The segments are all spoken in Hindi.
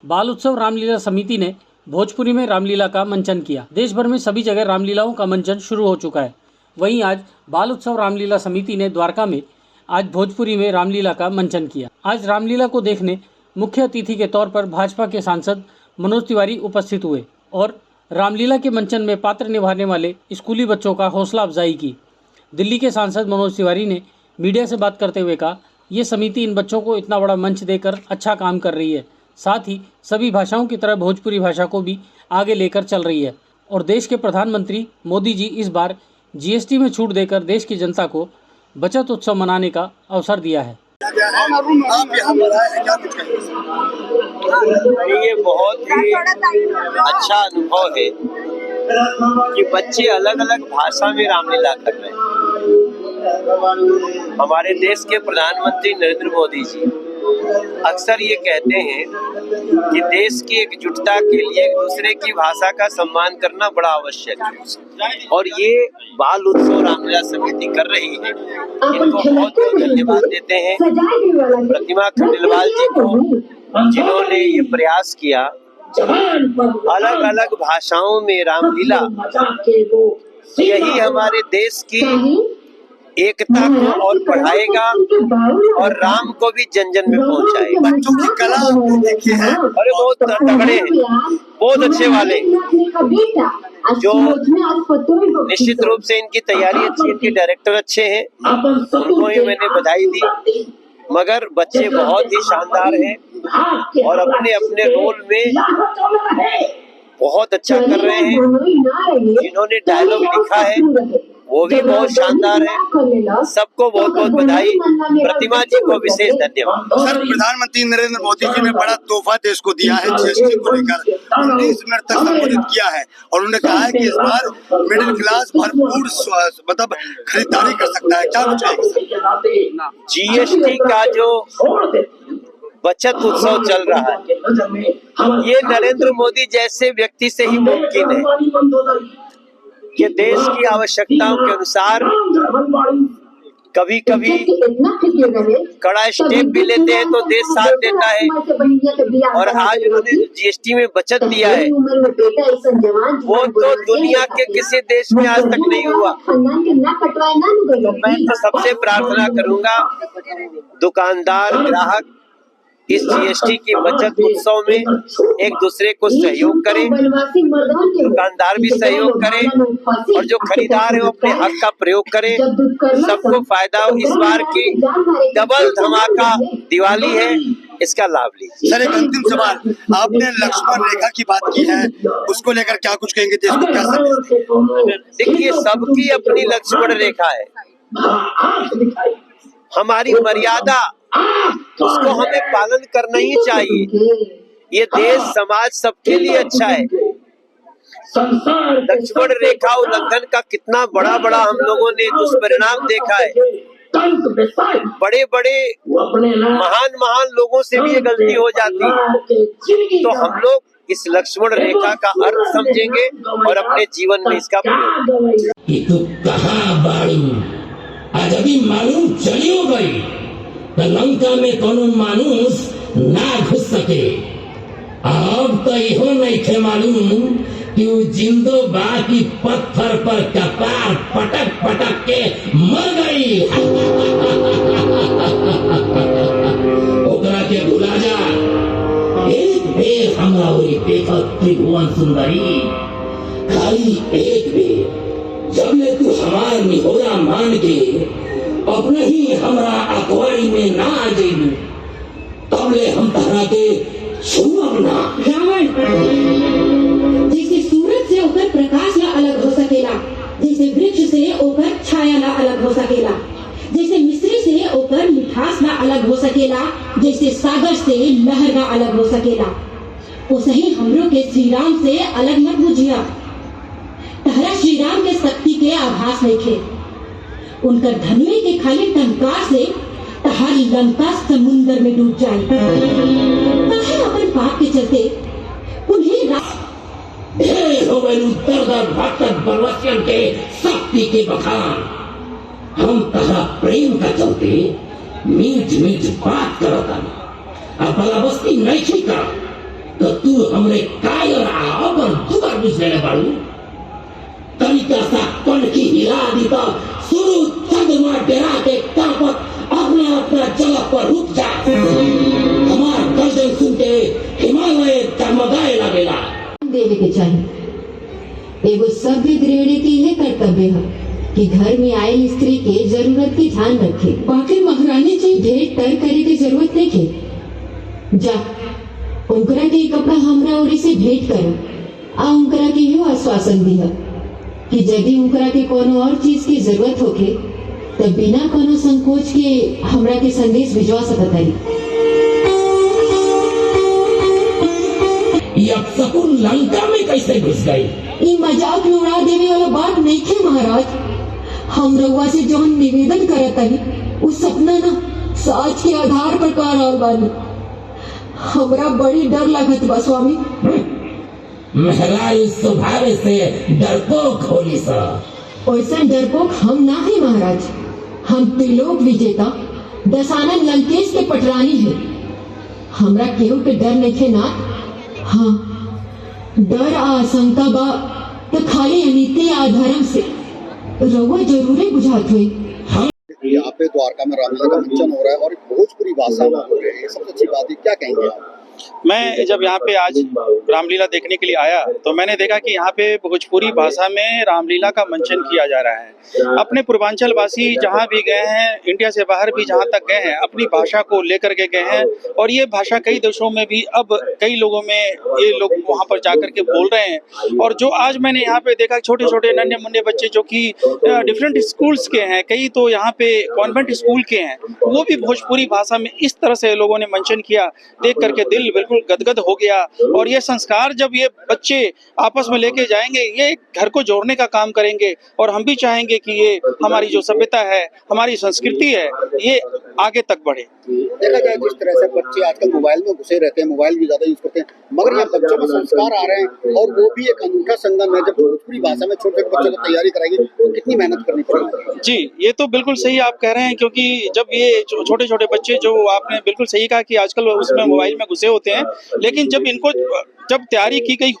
बाल उत्सव रामलीला समिति ने भोजपुरी में रामलीला का मंचन किया। देश भर में सभी जगह रामलीलाओं का मंचन शुरू हो चुका है। वहीं आज बाल उत्सव रामलीला समिति ने द्वारका में आज भोजपुरी में रामलीला का मंचन किया। आज रामलीला को देखने मुख्य अतिथि के तौर पर भाजपा के सांसद मनोज तिवारी उपस्थित हुए और रामलीला के मंचन में पात्र निभाने वाले स्कूली बच्चों का हौसला अफजाई की। दिल्ली के सांसद मनोज तिवारी ने मीडिया से बात करते हुए कहा, ये समिति इन बच्चों को इतना बड़ा मंच देकर अच्छा काम कर रही है। साथ ही सभी भाषाओं की तरह भोजपुरी भाषा को भी आगे लेकर चल रही है और देश के प्रधानमंत्री मोदी जी इस बार जीएसटी में छूट देकर देश की जनता को बचत उत्सव मनाने का अवसर दिया है। ये बहुत ही अच्छा अनुभव है कि बच्चे अलग अलग भाषा में रामलीला कर रहे हैं। हमारे देश के प्रधानमंत्री नरेंद्र मोदी जी अक्सर ये कहते हैं कि देश की एकजुटता के लिए एक दूसरे की भाषा का सम्मान करना बड़ा आवश्यक है और ये बाल उत्सव रामलीला समिति कर रही है। इनको बहुत बहुत धन्यवाद देते हैं प्रतिमा खंडेलवाल जी को, जिन्होंने ये प्रयास किया अलग अलग भाषाओं में रामलीला। यही हमारे देश की एकता को और बढ़ाएगा और राम को भी जन जन में पहुंचाएगा। बच्चों की कला देखी है, अरे बहुत तगड़े हैं, बहुत अच्छे वाले, जो निश्चित रूप से इनकी तैयारी अच्छी, इनके डायरेक्टर अच्छे हैं, उनको ही मैंने बधाई दी। मगर बच्चे बहुत ही शानदार हैं और अपने अपने रोल में बहुत अच्छा कर रहे हैं। जिन्होंने डायलॉग लिखा है वो भी बहुत शानदार है। सबको बहुत बहुत बधाई, प्रतिमा जी को विशेष धन्यवाद। सर, प्रधानमंत्री नरेंद्र मोदी जी ने बड़ा तोहफा देश को दिया है जीएसटी को लेकर। 19 मिनट तक संबोधित किया है और उन्होंने कहा है कि इस बार मिडिल क्लास भरपूर मतलब खरीदारी कर सकता है। क्या बताएंगे? जीएसटी का जो बचत उत्सव चल रहा है, ये नरेंद्र मोदी जैसे व्यक्ति से ही मुमकिन है। ये देश की आवश्यकताओं के अनुसार कभी कभी कड़ा स्टेप भी लेते हैं तो देश साथ देता है। और आज उन्होंने जो जीएसटी में बचत दिया है वो तो दुनिया के किसी देश में आज तक नहीं हुआ। तो मैं तो सबसे प्रार्थना करूंगा, दुकानदार ग्राहक इस जीएसटी की बचत उत्सव में एक दूसरे को सहयोग करें, दुकानदार भी सहयोग करें और जो खरीदार है वो अपने हक का प्रयोग करें। सबको फायदा हो। इस बार की डबल धमाका दिवाली है, इसका लाभ लीजिए। सर, एक अंतिम सवाल, आपने लक्ष्मण रेखा की बात की है, उसको लेकर क्या कुछ कहेंगे? देश को क्या संदेश? देखिए, सबकी अपनी लक्ष्मण रेखा है। हमारी मर्यादा उसको हमें पालन करना ही चाहिए। ये देश समाज सबके लिए अच्छा है। लक्ष्मण रेखा उल्लंघन का कितना बड़ा बड़ा हम लोगों ने दुष्परिणाम देखा है। बड़े बड़े महान लोगों से भी ये गलती हो जाती है। तो हम लोग इस लक्ष्मण रेखा का अर्थ समझेंगे और अपने जीवन में इसका प्रयोग। आज अभी मालूम चलियो गई तो लंका में कोनो मानुष ना घुस सके। अब तो इहो नहीं थे मालूम कि वो जिंदो बाकी पत्थर पर कपार पटक पटक के मर गई। ओकरा के भुला जा, एक बेर हमरा वही देखत त्रिभुवन सुंदरी, खाली एक बेर। जब ले तू हमार निहोरा मान के अपने ही हमरा अखबारी में ना आ जाइबू, तब ले हम तहरा के छुअब ना। रावण जैसे सूरज से होकर प्रकाश ना अलग हो सकेला, जैसे वृक्ष से होकर छाया ना अलग हो सकेला, जैसे मिश्री से होकर मिठास ना अलग हो सकेला, जैसे सागर से लहर ना अलग हो सकेला, उसे ही हमरो के श्री राम से अलग मत बुझिया। तहरा श्री राम के शक्ति के आभास नहीं थे। उनकर धनुष के खाली टंकार से तहारी लंका समुंदर में डूब जाए। अपने पाप के चलते उन्हें बलवचन के शक्ति के बखान हम तहरा प्रेम का चलते मीठ मीठ बात करता अब बलाबस्ती नहीं ठीक तो तू हमरे काय रहा पर दुबार बुझले बाड़ू तरीका सा कण की हिला दी तो शुरू चंद्रमा डेरा के कापत अपने अपना जगह पर रुक जा हमार गर्जन सुन के हिमालय चमगाए लगेला देवे के चाहिए एगो सभ्य गृहिणी की यह कर्तव्य है कि घर में आए स्त्री के जरूरत की ध्यान रखे। बाकी महारानी जी ढेर तर करे की जरूरत नहीं है। जा उनकरा के कपड़ा हमरा ओरी से भेंट करो आ उनकरा के यो आश्वासन दिया कि यदि उनकरा के कोनो और चीज की जरूरत होके तब बिना कोनो संकोच के हमरा के संदेश भिजवा सकत है। ये अपसकुन लंका में कैसे घुस गई? ये मजाक में उड़ा देने वाला बात नहीं थे महाराज। हम रउआ से जौन निवेदन करत हनी उस सपना ना साच के आधार पर कर रहल बानी। हमरा बड़ी डर लगत बा स्वामी। महलाई स्वभाव से डरपोक होली सा। ऐसा डरपोक हम ना है महाराज। हम त्रिलोक विजेता दशानन लंकेश के पटरानी है। हमरा केहू के डर नहीं थे ना। हाँ डर आशंका बा तो खाली अनीति आधर्म से रउआ जरूर बुझात हुई। यहाँ पे द्वारका में रामलीला का मंचन हो रहा है और भोजपुरी भाषा में हो रहा है, ये सबसे अच्छी बात है। क्या कहेंगे आप? मैं जब यहाँ पे आज रामलीला देखने के लिए आया तो मैंने देखा कि यहाँ पे भोजपुरी भाषा में रामलीला का मंचन किया जा रहा है। अपने पूर्वांचल वासी जहाँ भी गए हैं, इंडिया से बाहर भी जहाँ तक गए हैं, अपनी भाषा को लेकर के गए हैं और ये भाषा कई देशों में भी अब कई लोगों में ये लोग वहाँ पर जाकर के बोल रहे हैं। और जो आज मैंने यहाँ पे देखा छोटे छोटे नन्हे मुन्ने बच्चे जो कि डिफरेंट स्कूल्स के हैं, कई तो यहाँ पे कॉन्वेंट स्कूल के हैं, वो भी भोजपुरी भाषा में इस तरह से लोगों ने मंचन किया, देख करके दिल बिल्कुल गदगद हो गया। और ये संस्कार जब ये बच्चे आपस में लेके जाएंगे, ये घर को जोड़ने का काम करेंगे। और हम भी चाहेंगे कि ये हमारी जो सभ्यता है, हमारी संस्कृति है, ये आगे तक बढ़े। देखा जाए जिस तरह से बच्चे आजकल मोबाइल में घुसे रहते हैं, मोबाइल भी ज्यादा यूज करते हैं, मगर यहाँ बच्चों में संस्कार आ रहे हैं और वो भी एक अनूठा संगम है। जब भोजपुरी भाषा में छोटे बच्चों को तैयारी कराएगी तो कितनी मेहनत करनी पड़ेगी। जी, ये तो बिल्कुल सही आप कह रहे हैं, क्योंकि जब ये छोटे छोटे बच्चे, जो आपने बिल्कुल सही कहा कि आजकल उसमें मोबाइल में घुसे होते हैं, लेकिन जब इनको जब तैयारी की गई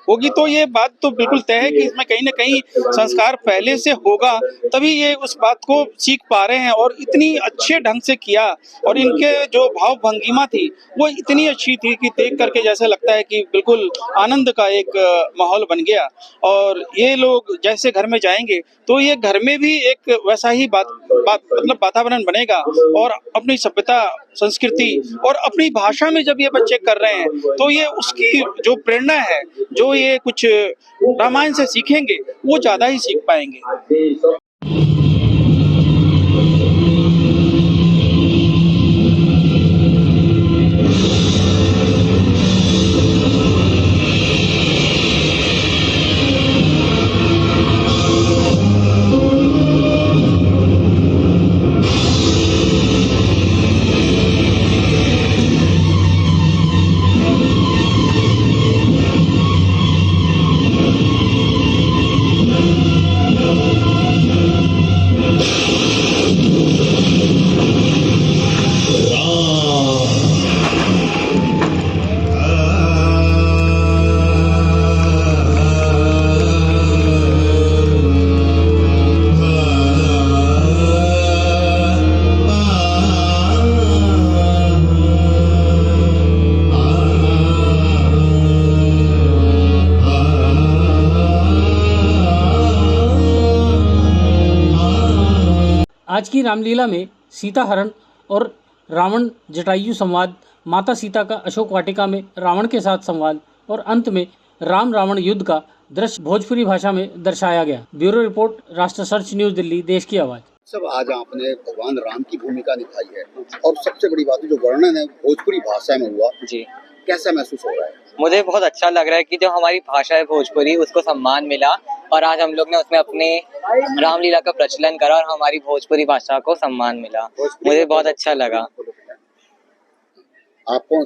होगी तो ये बात तो बिल्कुल तय है कि इसमें कहीं ना कहीं संस्कार पहले से होगा, तभी ये उस बात को सीख पा रहे हैं। और इतनी अच्छे ढंग से किया और इनके जो भाव भंगिमा थी वो इतनी अच्छी थी कि देख करके जैसे लगता है कि बिल्कुल आनंद का एक माहौल बन गया। और ये लोग जैसे घर में जाएंगे तो ये घर में भी एक वैसा ही बात मतलब वातावरण बनेगा। और अपनी सभ्यता, संस्कृति और अपनी भाषा में जब ये बच्चे कर रहे हैं तो ये उसकी जो प्रेरणा है, जो ये कुछ रामायण से सीखेंगे, वो ज्यादा ही सीख पाएंगे। आज की रामलीला में सीता हरण और रावण जटायु संवाद, माता सीता का अशोक वाटिका में रावण के साथ संवाद और अंत में राम रावण युद्ध का दृश्य भोजपुरी भाषा में दर्शाया गया। ब्यूरो रिपोर्ट, राष्ट्र सर्च न्यूज़ दिल्ली, देश की आवाज़। सब आज आपने भगवान राम की भूमिका निभाई है और सबसे बड़ी बात है जो वर्णन है भोजपुरी भाषा में हुआ जी, कैसा महसूस हो रहा है? मुझे बहुत अच्छा लग रहा है कि जो हमारी भाषा है भोजपुरी, उसको सम्मान मिला और आज हम लोग ने उसमें अपने रामलीला का प्रचलन करा और हमारी भोजपुरी भाषा को सम्मान मिला। मुझे बहुत अच्छा लगा। आप कौन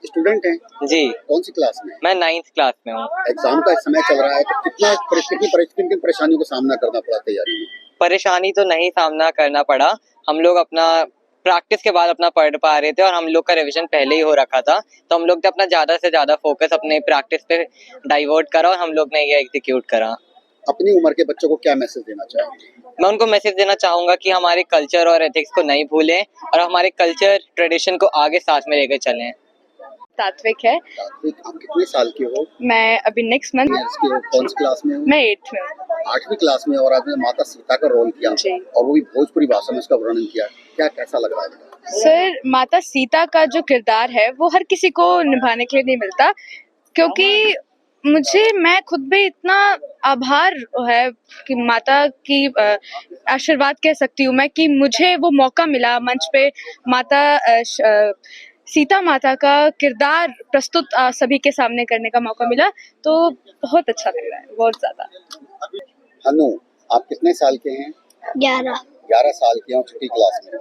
स्टूडेंट हैं? जी, कौन सी क्लास में? मैं 9th क्लास में हूँ। एग्जाम का समय चल रहा है तो कितनी परेशानियों का सामना करना पड़ा तैयारी में? परेशानी तो नहीं सामना करना पड़ा। हम लोग अपना प्रैक्टिस के बाद अपना पढ़ पा रहे थे और हम लोग का रिवीजन पहले ही हो रखा था, तो हम लोग ने अपना ज़्यादा से ज़्यादा फोकस अपने प्रैक्टिस पे डाइवर्ट करा और हम लोग ने ये एग्जीक्यूट करा। अपनी उम्र के बच्चों को क्या मैसेज देना चाहेंगे? मैं उनको मैसेज देना चाहूँगा कि हमारे कल्चर और एथिक्स को नहीं भूलें और हमारे कल्चर ट्रेडिशन को आगे साथ में लेकर चलें। तात्विक है। तात्विक, आप कितने साल के हो? मैं अभी नेक्स्ट मंथ इसके हो, कौन सी क्लास में हो? मैं 8th में हूँ। 8वीं क्लास में, और आपने माता सीता का रोल किया जी। और वो भी भोजपुरी भाषा में इसका वर्णन किया, क्या कैसा लग रहा है? सर, माता सीता का जो किरदार है वो हर किसी को निभाने के लिए नहीं मिलता, क्योंकि मैं खुद भी इतना आभार है कि माता की आशीर्वाद कह सकती हूँ मैं कि मुझे वो मौका मिला मंच पे सीता माता का किरदार प्रस्तुत सभी के सामने करने का मौका मिला, तो बहुत अच्छा लग रहा है, बहुत ज्यादा। हनु, आप कितने साल के हैं? 11 साल के हैं और छठी क्लास में,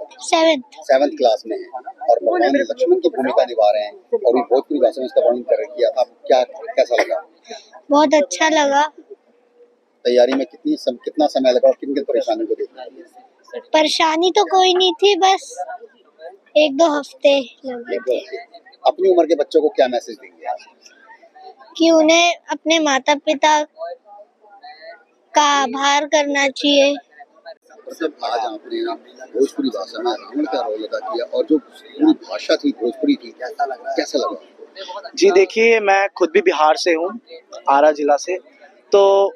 7th क्लास में हैं और भगवान लक्ष्मण की भूमिका निभा रहे हैं और भी भोजपुरी भाषा में इसका वर्णन किया था। क्या कैसा लगा? बहुत अच्छा लगा। तैयारी में कितना समय लगा और किन किन परेशानियों को देखना है? परेशानी तो कोई नहीं थी, बस 1-2 हफ्ते लगे थे। अपनी उम्र के बच्चों को क्या मैसेज देंगे आप? कि उन्हें अपने माता पिता का आभार करना चाहिए। जब आज आपने भोजपुरी भाषा में रावण का रोल अदा किया और जो पूरी भाषा थी भोजपुरी थी, कैसा लगा? जी देखिए, मैं खुद भी बिहार से हूँ, आरा जिला से, तो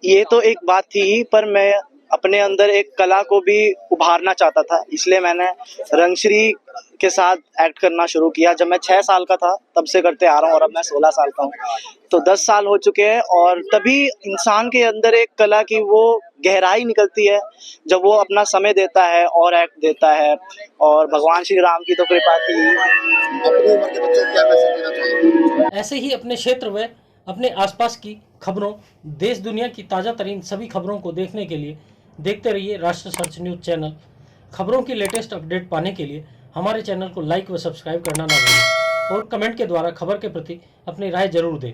ये तो एक बात थी ही, पर मैं अपने अंदर एक कला को भी उभारना चाहता था, इसलिए मैंने रंगश्री के साथ एक्ट करना शुरू किया। जब मैं 6 साल का था तब से करते आ रहा हूँ और अब मैं 16 साल का हूँ, तो 10 साल हो चुके हैं और तभी इंसान के अंदर एक कला की वो गहराई निकलती है जब वो अपना समय देता है और एक्ट देता है, और भगवान श्री राम की तो कृपा थी। अपनी उम्र के बच्चों को क्या मैसेज देना चाहेंगे? ऐसे ही अपने क्षेत्र व अपने आसपास की खबरों, देश दुनिया की ताज़ा तरीन सभी खबरों को देखने के लिए देखते रहिए राष्ट्र सर्च न्यूज़ चैनल। खबरों की लेटेस्ट अपडेट पाने के लिए हमारे चैनल को लाइक व सब्सक्राइब करना ना भूलें और कमेंट के द्वारा खबर के प्रति अपनी राय जरूर दें।